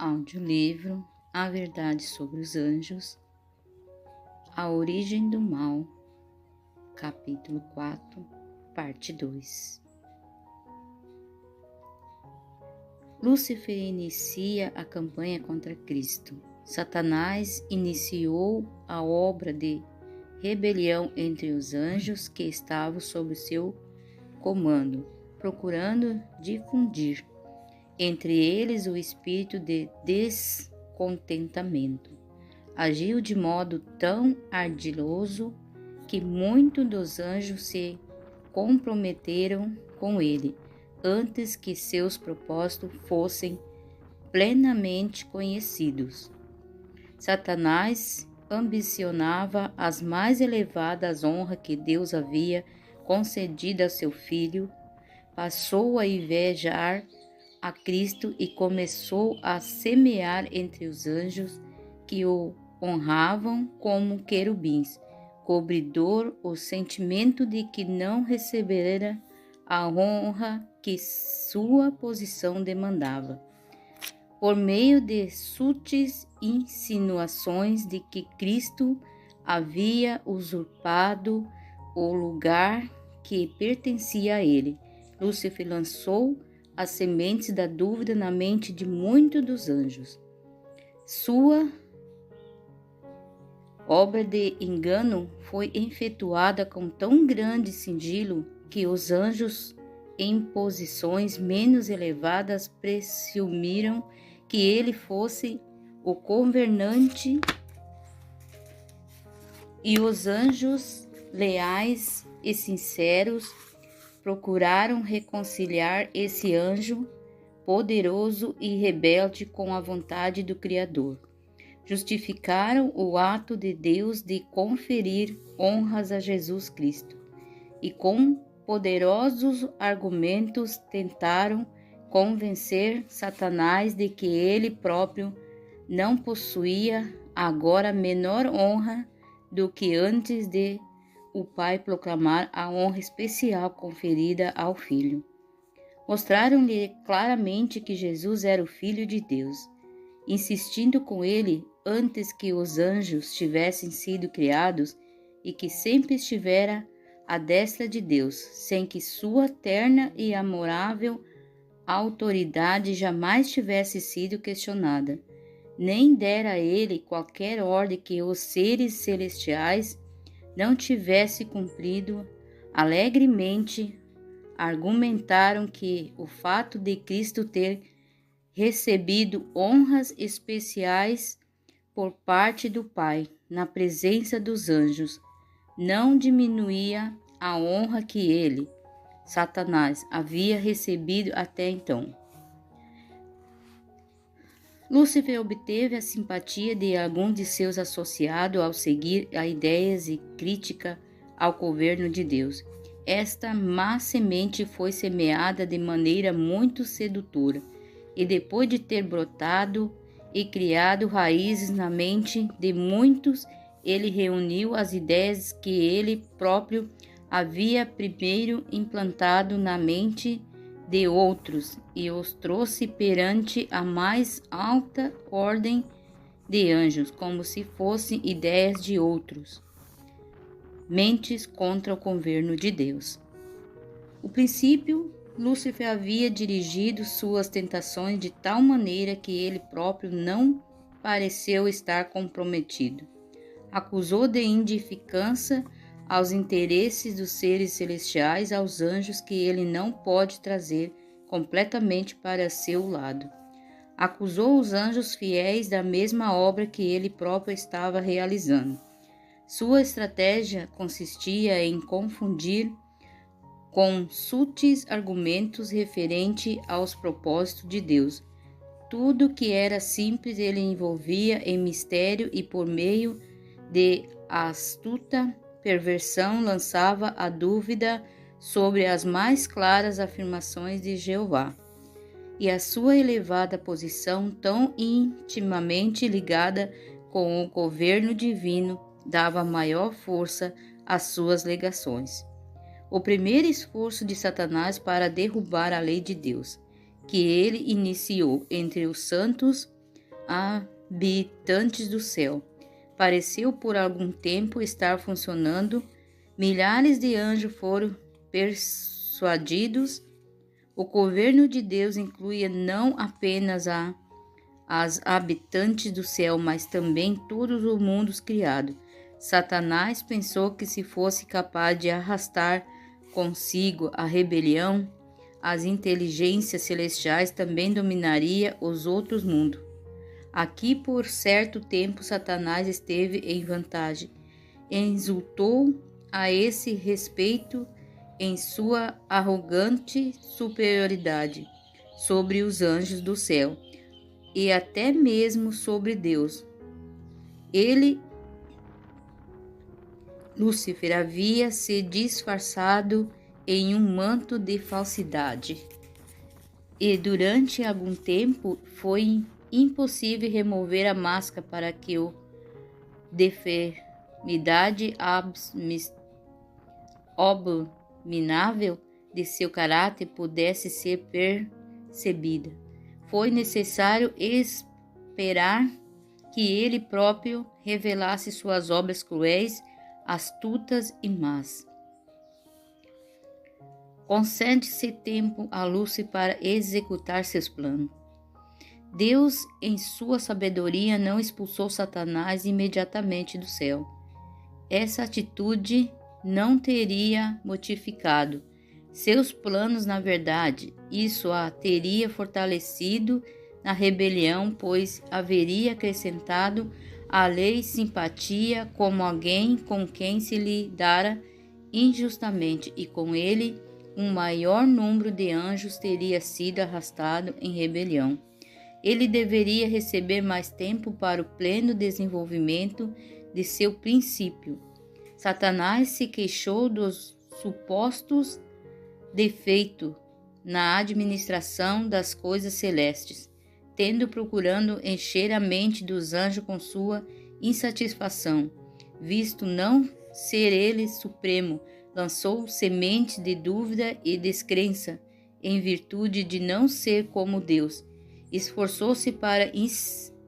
Audiolivro A Verdade sobre os Anjos, A Origem do Mal, capítulo 4, parte 2. Lúcifer inicia a campanha contra Cristo. Satanás iniciou a obra de rebelião entre os anjos que estavam sob seu comando, procurando difundir entre eles o espírito de descontentamento. Agiu de modo tão ardiloso que muitos dos anjos se comprometeram com ele, antes que seus propósitos fossem plenamente conhecidos. Satanás ambicionava as mais elevadas honras que Deus havia concedido a seu filho, passou a invejar a Cristo e começou a semear entre os anjos que o honravam como querubins, cobridor o sentimento de que não recebera a honra que sua posição demandava. Por meio de sutis insinuações de que Cristo havia usurpado o lugar que pertencia a ele, Lúcifer lançou as sementes da dúvida na mente de muitos dos anjos. Sua obra de engano foi efetuada com tão grande sigilo que os anjos em posições menos elevadas presumiram que ele fosse o governante, e os anjos leais e sinceros procuraram reconciliar esse anjo poderoso e rebelde com a vontade do Criador. Justificaram o ato de Deus de conferir honras a Jesus Cristo e com poderosos argumentos tentaram convencer Satanás de que ele próprio não possuía agora menor honra do que antes de o Pai proclamar a honra especial conferida ao Filho. Mostraram-lhe claramente que Jesus era o Filho de Deus, insistindo com ele antes que os anjos tivessem sido criados e que sempre estivera à destra de Deus, sem que sua terna e amorável autoridade jamais tivesse sido questionada, nem dera a ele qualquer ordem que os seres celestiais não tivesse cumprido. Alegremente argumentaram que o fato de Cristo ter recebido honras especiais por parte do Pai na presença dos anjos não diminuía a honra que ele, Satanás, havia recebido até então. Lúcifer obteve a simpatia de alguns de seus associados ao seguir a ideias e crítica ao governo de Deus. Esta má semente foi semeada de maneira muito sedutora, e depois de ter brotado e criado raízes na mente de muitos, ele reuniu as ideias que ele próprio havia primeiro implantado na mente de outros e os trouxe perante a mais alta ordem de anjos, como se fossem ideias de outros, mentes contra o governo de Deus. O princípio, Lúcifer havia dirigido suas tentações de tal maneira que ele próprio não pareceu estar comprometido. Acusou de indiferença aos interesses dos seres celestiais, aos anjos que ele não pode trazer completamente para seu lado. Acusou os anjos fiéis da mesma obra que ele próprio estava realizando. Sua estratégia consistia em confundir com sutis argumentos referente aos propósitos de Deus tudo que era simples. Ele envolvia em mistério e por meio de astuta perversão lançava a dúvida sobre as mais claras afirmações de Jeová, e a sua elevada posição, tão intimamente ligada com o governo divino, dava maior força às suas alegações. O primeiro esforço de Satanás para derrubar a lei de Deus, que ele iniciou entre os santos, habitantes do céu. Pareceu por algum tempo estar funcionando. Milhares de anjos foram persuadidos. O governo de Deus incluía não apenas as habitantes do céu, mas também todos os mundos criados. Satanás pensou que se fosse capaz de arrastar consigo a rebelião, as inteligências celestiais também dominaria os outros mundos. Aqui por certo tempo Satanás esteve em vantagem. Exultou a esse respeito em sua arrogante superioridade sobre os anjos do céu e até mesmo sobre Deus. Lúcifer, havia se disfarçado em um manto de falsidade, e durante algum tempo foi impossível remover a máscara para que a deformidade abominável de seu caráter pudesse ser percebida. Foi necessário esperar que ele próprio revelasse suas obras cruéis, astutas e más. Concede-se tempo a Lúcifer para executar seus planos. Deus, em sua sabedoria, não expulsou Satanás imediatamente do céu. Essa atitude não teria modificado seus planos, na verdade. Isso a teria fortalecido na rebelião, pois haveria acrescentado à lei simpatia como alguém com quem se lidara injustamente, e com ele um maior número de anjos teria sido arrastado em rebelião. Ele deveria receber mais tempo para o pleno desenvolvimento de seu princípio. Satanás se queixou dos supostos defeitos na administração das coisas celestes, tendo procurando encher a mente dos anjos com sua insatisfação. Visto não ser ele supremo, lançou sementes de dúvida e descrença, em virtude de não ser como Deus. Esforçou-se para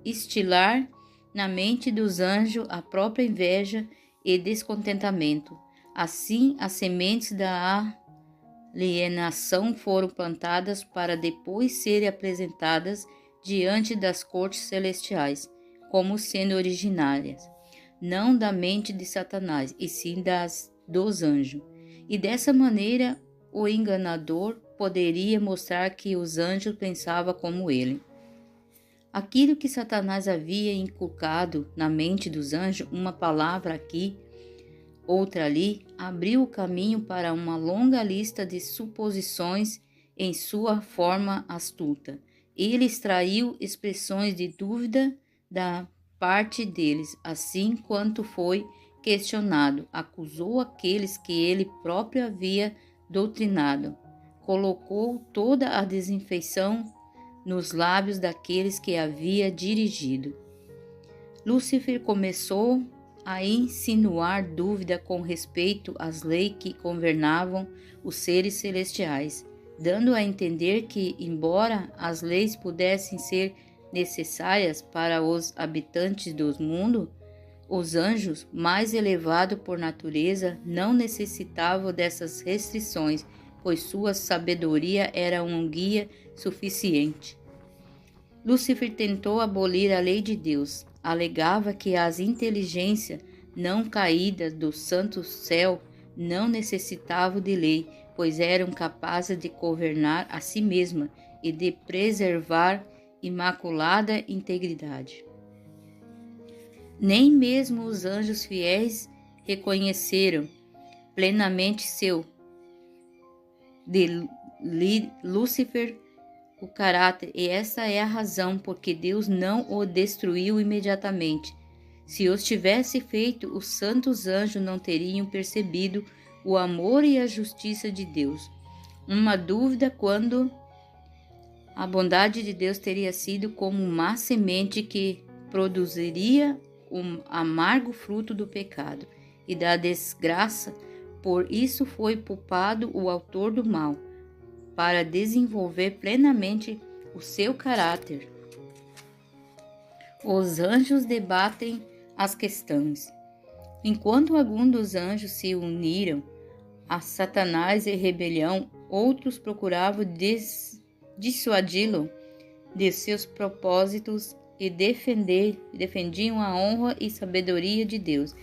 instilar na mente dos anjos a própria inveja e descontentamento. Assim, as sementes da alienação foram plantadas para depois serem apresentadas diante das cortes celestiais, como sendo originárias, não da mente de Satanás, e sim dos anjos. E dessa maneira, o enganador poderia mostrar que os anjos pensavam como ele. Aquilo que Satanás havia inculcado na mente dos anjos, uma palavra aqui, outra ali, abriu o caminho para uma longa lista de suposições em sua forma astuta. Ele extraiu expressões de dúvida da parte deles, assim quanto foi questionado, acusou aqueles que ele próprio havia doutrinado, colocou toda a desinfeição nos lábios daqueles que havia dirigido. Lúcifer começou a insinuar dúvida com respeito às leis que governavam os seres celestiais, dando a entender que, embora as leis pudessem ser necessárias para os habitantes do mundo, os anjos, mais elevados por natureza, não necessitavam dessas restrições, pois sua sabedoria era um guia suficiente. Lúcifer tentou abolir a lei de Deus. Alegava que as inteligências não caídas do santo céu não necessitavam de lei, pois eram capazes de governar a si mesmas e de preservar imaculada integridade. Nem mesmo os anjos fiéis reconheceram plenamente de Lúcifer o caráter, e essa é a razão porque Deus não o destruiu imediatamente. Se os tivesse feito, os santos anjos não teriam percebido o amor e a justiça de Deus. Uma dúvida quando a bondade de Deus teria sido como uma semente que produziria um amargo fruto do pecado e da desgraça. Por isso foi poupado o autor do mal, para desenvolver plenamente o seu caráter. Os anjos debatem as questões. Enquanto alguns dos anjos se uniram a Satanás em rebelião, outros procuravam dissuadi-lo de seus propósitos e defendiam a honra e sabedoria de Deus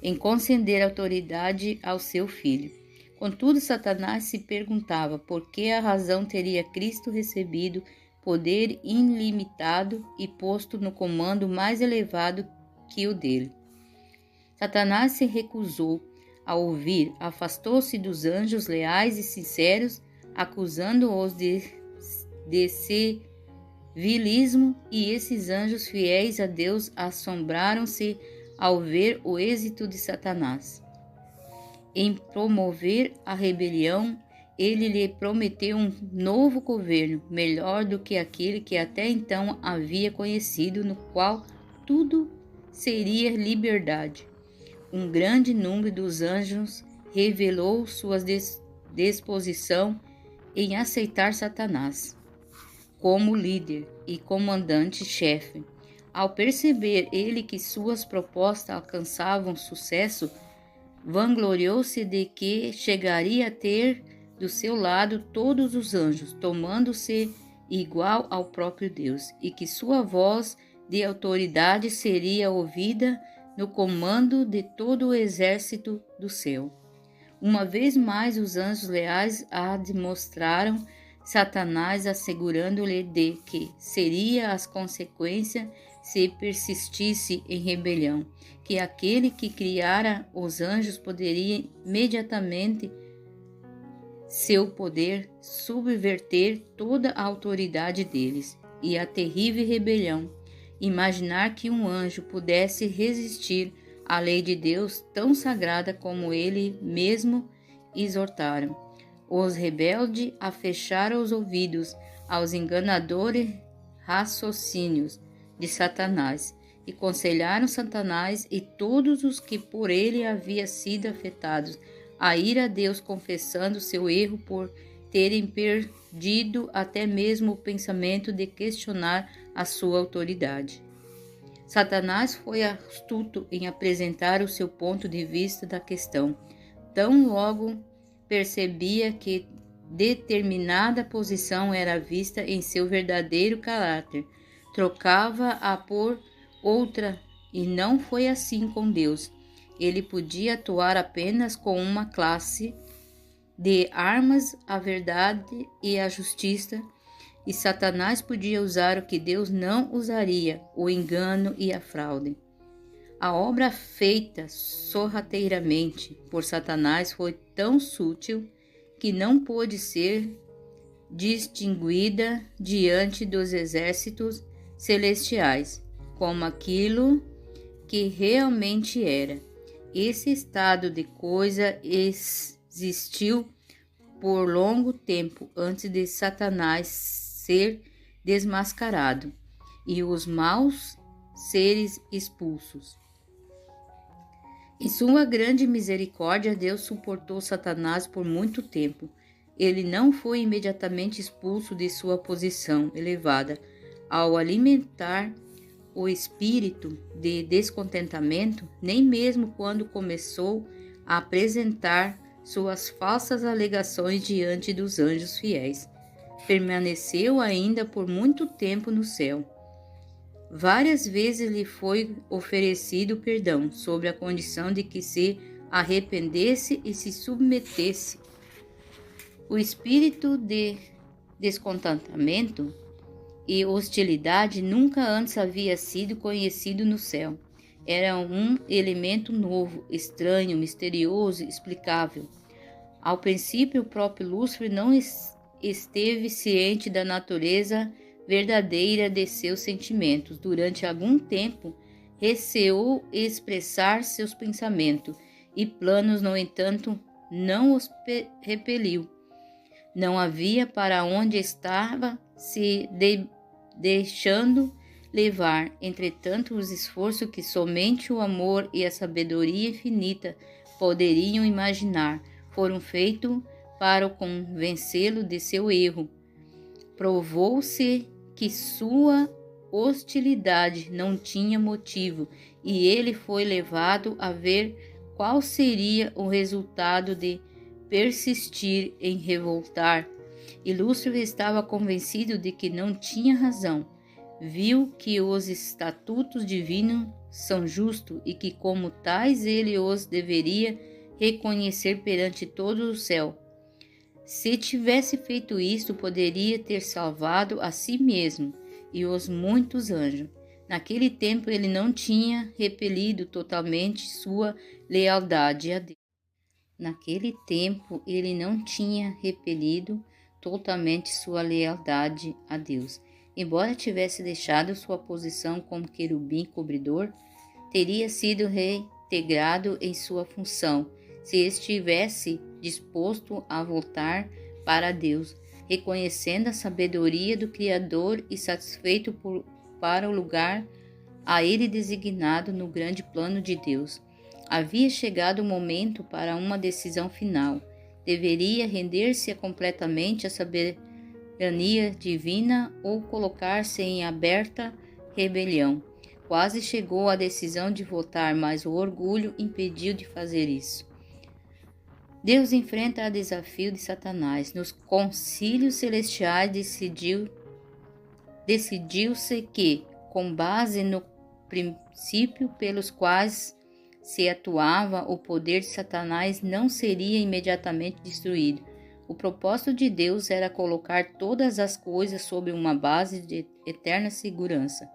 em conceder autoridade ao seu filho. Contudo, Satanás se perguntava por que a razão teria Cristo recebido poder ilimitado e posto no comando mais elevado que o dele. Satanás se recusou a ouvir, afastou-se dos anjos leais e sinceros, acusando-os de servilismo, e esses anjos fiéis a Deus assombraram-se ao ver o êxito de Satanás. Em promover a rebelião, ele lhe prometeu um novo governo, melhor do que aquele que até então havia conhecido, no qual tudo seria liberdade. Um grande número dos anjos revelou sua disposição em aceitar Satanás como líder e comandante-chefe. Ao perceber ele que suas propostas alcançavam sucesso, vangloriou-se de que chegaria a ter do seu lado todos os anjos, tomando-se igual ao próprio Deus, e que sua voz de autoridade seria ouvida no comando de todo o exército do céu. Uma vez mais, os anjos leais demonstraram Satanás, assegurando-lhe de que seria as consequências se persistisse em rebelião, que aquele que criara os anjos poderia imediatamente seu poder subverter toda a autoridade deles, e a terrível rebelião. Imaginar que um anjo pudesse resistir à lei de Deus tão sagrada como ele mesmo exortaram. Os rebeldes fecharam os ouvidos aos enganadores raciocínios de Satanás e aconselharam Satanás e todos os que por ele haviam sido afetados a ir a Deus, confessando seu erro por terem perdido até mesmo o pensamento de questionar a sua autoridade. Satanás foi astuto em apresentar o seu ponto de vista da questão. Tão logo percebia que determinada posição era vista em seu verdadeiro caráter, trocava-a por outra, e não foi assim com Deus. Ele podia atuar apenas com uma classe de armas, a verdade e a justiça, e Satanás podia usar o que Deus não usaria, o engano e a fraude. A obra feita sorrateiramente por Satanás foi tão sutil que não pôde ser distinguida diante dos exércitos celestiais como aquilo que realmente era. Esse estado de coisa existiu por longo tempo antes de Satanás ser desmascarado e os maus seres expulsos. Em sua grande misericórdia, Deus suportou Satanás por muito tempo. Ele não foi imediatamente expulso de sua posição elevada. Ao alimentar o espírito de descontentamento, nem mesmo quando começou a apresentar suas falsas alegações diante dos anjos fiéis, permaneceu ainda por muito tempo no céu. Várias vezes lhe foi oferecido perdão, sob a condição de que se arrependesse e se submetesse. O espírito de descontentamento e hostilidade nunca antes havia sido conhecido no céu. Era um elemento novo, estranho, misterioso, explicável. Ao princípio, o próprio Lúcifer não esteve ciente da natureza verdadeira de seus sentimentos. Durante algum tempo, receou expressar seus pensamentos e planos, no entanto, não os repeliu. Não havia para onde estava se deixando levar. Entretanto, os esforços que somente o amor e a sabedoria infinita poderiam imaginar foram feitos para convencê-lo de seu erro. Provou-se que sua hostilidade não tinha motivo, e ele foi levado a ver qual seria o resultado de persistir em revoltar. E Lúcifer estava convencido de que não tinha razão. Viu que os estatutos divinos são justos e que, como tais, ele os deveria reconhecer perante todo o céu. Se tivesse feito isto, poderia ter salvado a si mesmo e os muitos anjos. Naquele tempo, ele não tinha repelido totalmente sua lealdade a Deus. Naquele tempo, ele não tinha repelido totalmente sua lealdade a Deus. Embora tivesse deixado sua posição como querubim cobridor, teria sido reintegrado em sua função, se estivesse disposto a voltar para Deus, reconhecendo a sabedoria do Criador e satisfeito para o lugar a ele designado no grande plano de Deus. Havia chegado o momento para uma decisão final. Deveria render-se completamente à soberania divina ou colocar-se em aberta rebelião. Quase chegou à decisão de votar, mas o orgulho impediu de fazer isso. Deus enfrenta o desafio de Satanás. Nos concílios celestiais decidiu-se que, com base no princípio pelos quais se atuava, o poder de Satanás não seria imediatamente destruído. O propósito de Deus era colocar todas as coisas sob uma base de eterna segurança.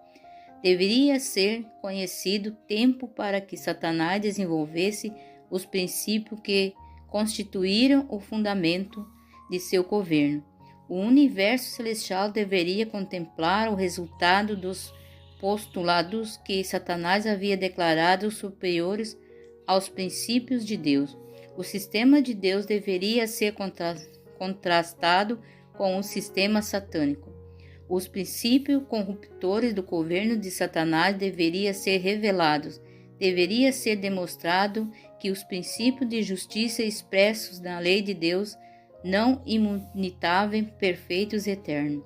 Deveria ser conhecido tempo para que Satanás desenvolvesse os princípios que constituíram o fundamento de seu governo. O universo celestial deveria contemplar o resultado dos postulados que Satanás havia declarado superiores aos princípios de Deus. O sistema de Deus deveria ser contrastado com o sistema satânico. Os princípios corruptores do governo de Satanás deveriam ser revelados. Deveria ser demonstrado que os princípios de justiça expressos na lei de Deus não imutáveis, perfeitos e eternos.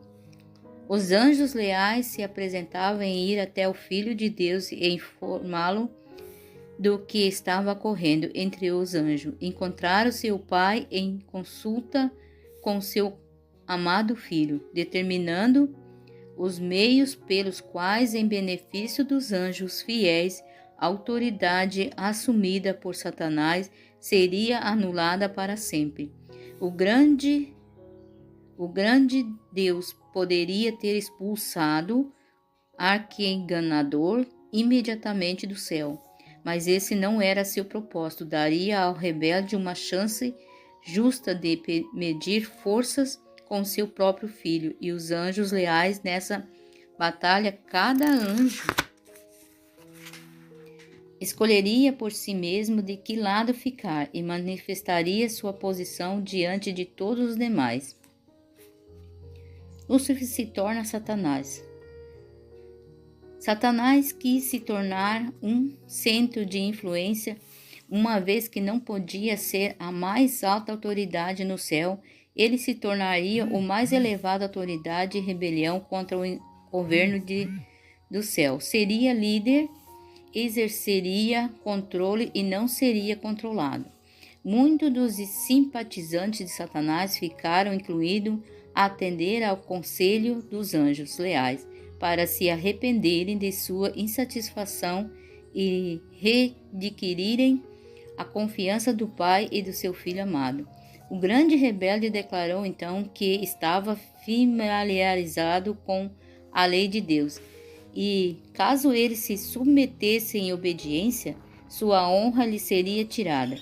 Os anjos leais se apresentavam em ir até o Filho de Deus e informá-lo do que estava ocorrendo entre os anjos. Encontraram seu pai em consulta com seu amado filho, determinando os meios pelos quais, em benefício dos anjos fiéis, a autoridade assumida por Satanás seria anulada para sempre. O grande Deus poderia ter expulsado arqui-enganador imediatamente do céu, mas esse não era seu propósito. Daria ao rebelde uma chance justa de medir forças com seu próprio filho e os anjos leais nessa batalha. Cada anjo escolheria por si mesmo de que lado ficar e manifestaria sua posição diante de todos os demais. Lúcifer se torna Satanás. Satanás quis se tornar um centro de influência, uma vez que não podia ser a mais alta autoridade no céu. Ele se tornaria o mais elevada autoridade e rebelião contra o governo do céu. Seria líder, exerceria controle e não seria controlado. Muitos dos simpatizantes de Satanás ficaram incluídos a atender ao conselho dos anjos leais para se arrependerem de sua insatisfação e readquirirem a confiança do Pai e do seu Filho amado. O grande rebelde declarou então que estava familiarizado com a lei de Deus e, caso ele se submetesse em obediência, sua honra lhe seria tirada.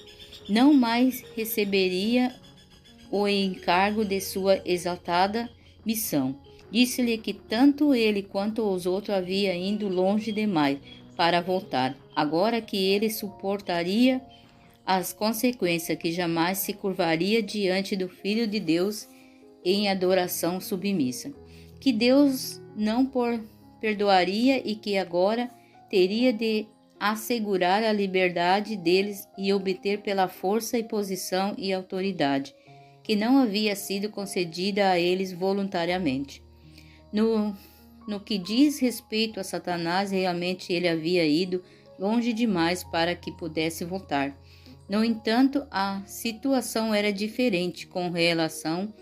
Não mais receberia o encargo de sua exaltada missão. Disse-lhe que tanto ele quanto os outros haviam ido longe demais para voltar. Agora que ele suportaria as consequências, que jamais se curvaria diante do Filho de Deus em adoração submissa, que Deus não perdoaria e que agora teria de assegurar a liberdade deles e obter pela força e posição e autoridade, que não havia sido concedida a eles voluntariamente. No no que diz respeito a Satanás, realmente ele havia ido longe demais para que pudesse voltar. No entanto, a situação era diferente com relação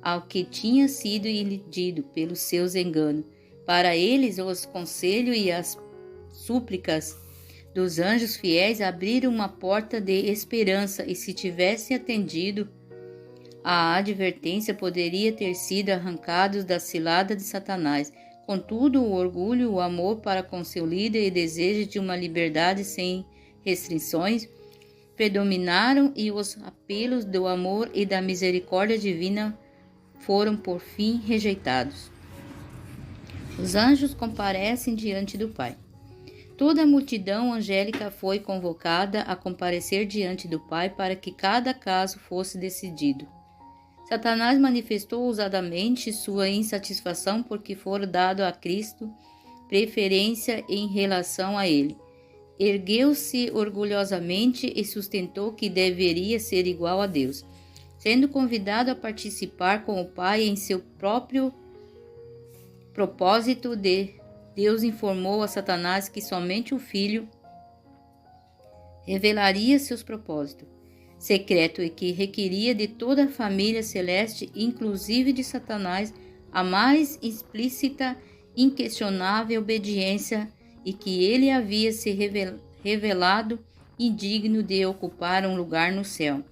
ao que tinha sido iludido pelos seus enganos. Para eles, os conselhos e as súplicas dos anjos fiéis abriram uma porta de esperança, e se tivessem atendido a advertência, poderia ter sido arrancados da cilada de Satanás. Contudo, o orgulho, o amor para com seu líder e desejo de uma liberdade sem restrições predominaram, e os apelos do amor e da misericórdia divina foram por fim rejeitados. Os anjos comparecem diante do Pai. Toda a multidão angélica foi convocada a comparecer diante do Pai para que cada caso fosse decidido. Satanás manifestou ousadamente sua insatisfação porque fora dado a Cristo preferência em relação a ele. Ergueu-se orgulhosamente e sustentou que deveria ser igual a Deus. Sendo convidado a participar com o Pai em seu próprio propósito, Deus informou a Satanás que somente o Filho revelaria seus propósitos secretos e que requeria de toda a família celeste, inclusive de Satanás, a mais explícita, inquestionável obediência, e que ele havia se revelado indigno de ocupar um lugar no céu.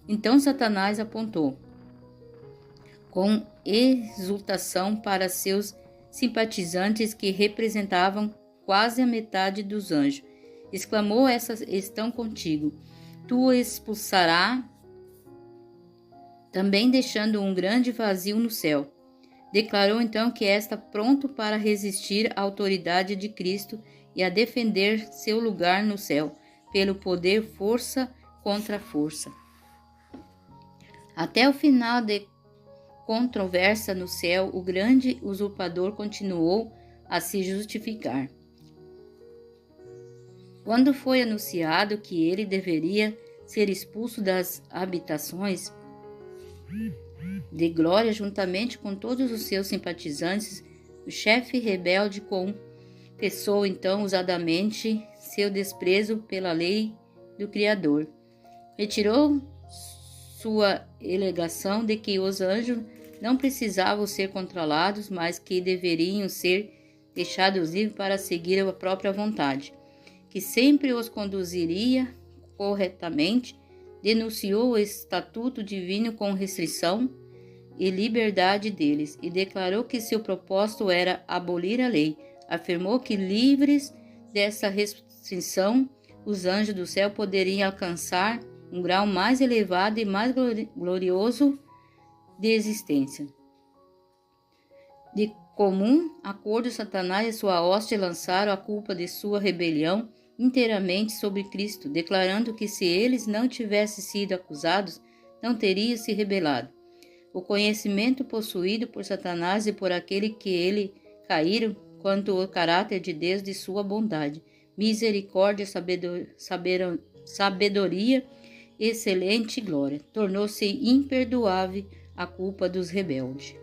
Então Satanás apontou com exultação para seus simpatizantes, que representavam quase a metade dos anjos. Exclamou: essas estão contigo. Tu o expulsarás, também deixando um grande vazio no céu. Declarou então que está pronto para resistir à autoridade de Cristo e a defender seu lugar no céu, pelo poder força contra força. Até o final da controvérsia no céu, o grande usurpador continuou a se justificar. Quando foi anunciado que ele deveria ser expulso das habitações de glória juntamente com todos os seus simpatizantes, o chefe rebelde confessou então ousadamente seu desprezo pela lei do Criador. Retirou sua alegação de que os anjos não precisavam ser controlados, mas que deveriam ser deixados livres para seguir a própria vontade, que sempre os conduziria corretamente. Denunciou o estatuto divino com restrição e liberdade deles, e declarou que seu propósito era abolir a lei. Afirmou que, livres dessa restrição, os anjos do céu poderiam alcançar um grau mais elevado e mais glorioso de existência. De comum acordo, Satanás e sua hoste lançaram a culpa de sua rebelião inteiramente sobre Cristo, declarando que se eles não tivessem sido acusados, não teriam se rebelado. O conhecimento possuído por Satanás e por aquele que ele caíram quanto ao caráter de Deus, de sua bondade, misericórdia, sabedoria, excelente glória, tornou-se imperdoável a culpa dos rebeldes.